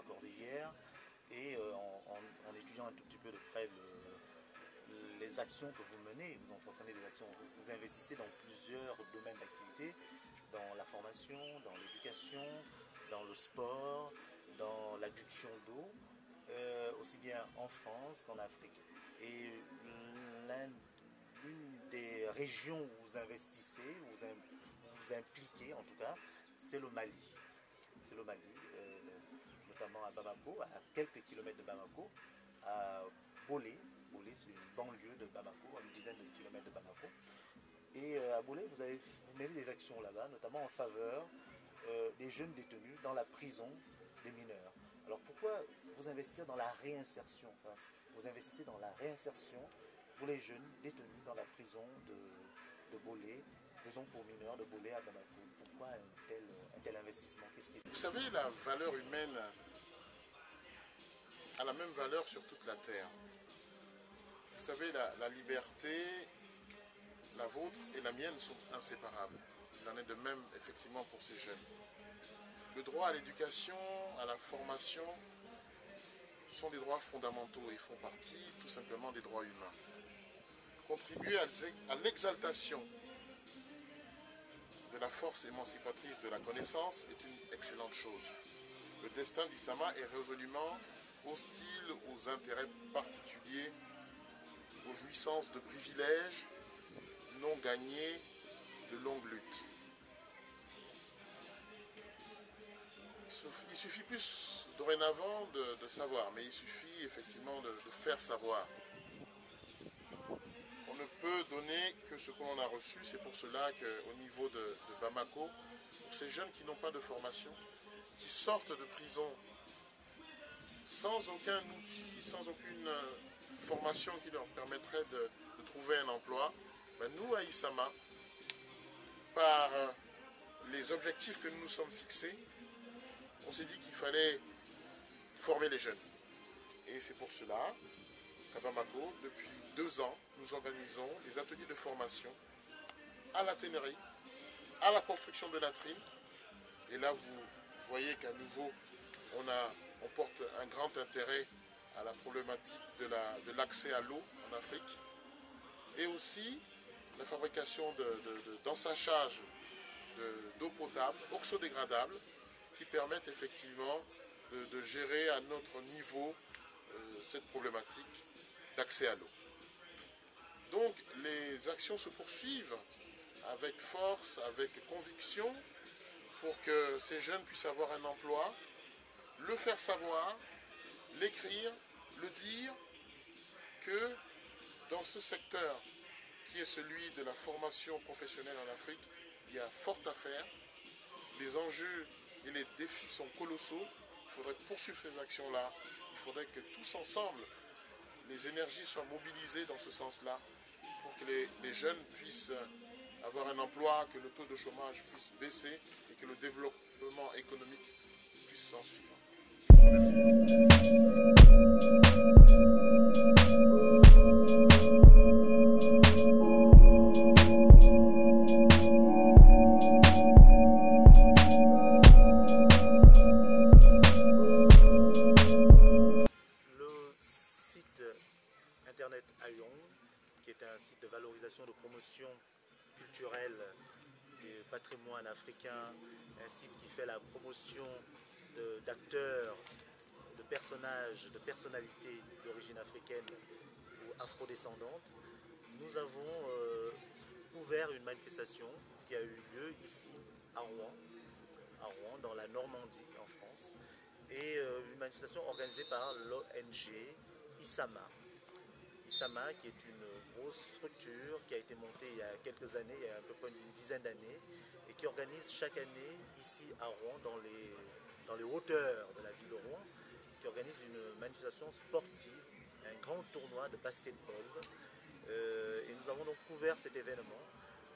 la Cordillère. Et en étudiant un tout petit peu de près les actions que vous menez, vous entreprenez des actions, vous investissez dans plusieurs domaines d'activité, dans la formation, dans l'éducation, dans le sport, dans l'adduction d'eau, aussi bien en France qu'en Afrique. Et l'une des régions où vous investissez, où vous impliquez en tout cas, c'est le Mali. C'est le Mali, notamment à Bamako, à quelques kilomètres de Bamako, à Bolé. Bolé, c'est une banlieue de Bamako, à une dizaine de kilomètres de Bamako. Et à Bolé, vous menez des actions là-bas, notamment en faveur des jeunes détenus dans la prison des mineurs. Alors pourquoi vous investir dans la réinsertion? Vous investissez dans la réinsertion pour les jeunes détenus dans la prison de Bolé, prison pour mineurs de Bolé à Bamako. Pourquoi un tel investissement? Vous savez, la valeur humaine a la même valeur sur toute la terre. Vous savez, la liberté, la vôtre et la mienne sont inséparables. Il en est de même effectivement pour ces jeunes. Le droit à l'éducation, à la formation sont des droits fondamentaux et font partie tout simplement des droits humains. Contribuer à l'exaltation de la force émancipatrice de la connaissance est une excellente chose. Le destin d'Issama est résolument hostile aux intérêts particuliers, aux jouissances de privilèges non gagnés de longues luttes. Il suffit plus dorénavant de savoir, mais il suffit effectivement de faire savoir. On ne peut donner que ce qu'on a reçu, c'est pour cela qu'au niveau de Bamako, pour ces jeunes qui n'ont pas de formation, qui sortent de prison sans aucun outil, sans aucune formation qui leur permettrait de trouver un emploi, ben nous à Issama, par les objectifs que nous nous sommes fixés, on s'est dit qu'il fallait former les jeunes. Et c'est pour cela qu'à Bamako, depuis 2 ans, nous organisons des ateliers de formation à la tannerie, à la construction de latrines. Et là, vous voyez qu'à nouveau, on porte un grand intérêt à la problématique de l'accès à l'eau en Afrique. Et aussi la fabrication d'ensachage d'eau potable, oxodégradable, qui permettent effectivement de gérer à notre niveau cette problématique d'accès à l'eau. Donc les actions se poursuivent avec force, avec conviction, pour que ces jeunes puissent avoir un emploi, le faire savoir, l'écrire, le dire, que dans ce secteur qui est celui de la formation professionnelle en Afrique, il y a fort à faire. Les enjeux et les défis sont colossaux. Il faudrait poursuivre ces actions-là. Il faudrait que tous ensemble, les énergies soient mobilisées dans ce sens-là pour que les jeunes puissent avoir un emploi, que le taux de chômage puisse baisser et que le développement économique puisse s'en suivre. Je vous remercie. Internet Ayong, qui est un site de valorisation, de promotion culturelle du patrimoine africain, un site qui fait la promotion d'acteurs, de personnages, de personnalités d'origine africaine ou afrodescendante. Nous avons ouvert une manifestation qui a eu lieu ici à Rouen, dans la Normandie, en France, et une manifestation organisée par l'ONG Issama. Issama, qui est une grosse structure qui a été montée il y a quelques années, il y a à peu près une dizaine d'années, et qui organise chaque année ici à Rouen, dans les hauteurs de la ville de Rouen, qui organise une manifestation sportive, un grand tournoi de basketball. Et nous avons donc couvert cet événement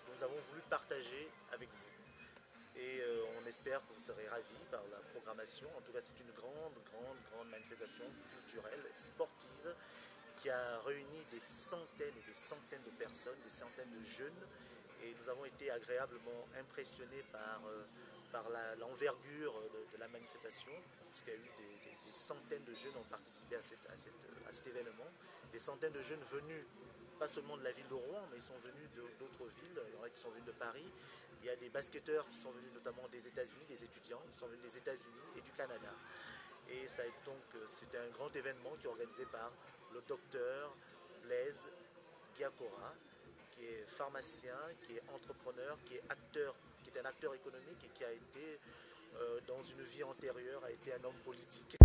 que nous avons voulu partager avec vous. Et on espère que vous serez ravis par la programmation. En tout cas, c'est une grande manifestation culturelle, sportive, qui a réuni des centaines et des centaines de personnes, des centaines de jeunes. Et nous avons été agréablement impressionnés par par l'envergure de la manifestation, puisqu'il y a eu des centaines de jeunes qui ont participé à cet événement, des centaines de jeunes venus, pas seulement de la ville de Rouen, mais ils sont venus d'autres villes, il y en a qui sont venus de Paris, il y a des basketteurs qui sont venus notamment des États-Unis, des étudiants qui sont venus des États-Unis et du Canada. Et c'était un grand événement qui est organisé par le docteur Blaise Giacora, qui est pharmacien, qui est entrepreneur, qui est un acteur économique et qui a été, dans une vie antérieure, a été un homme politique.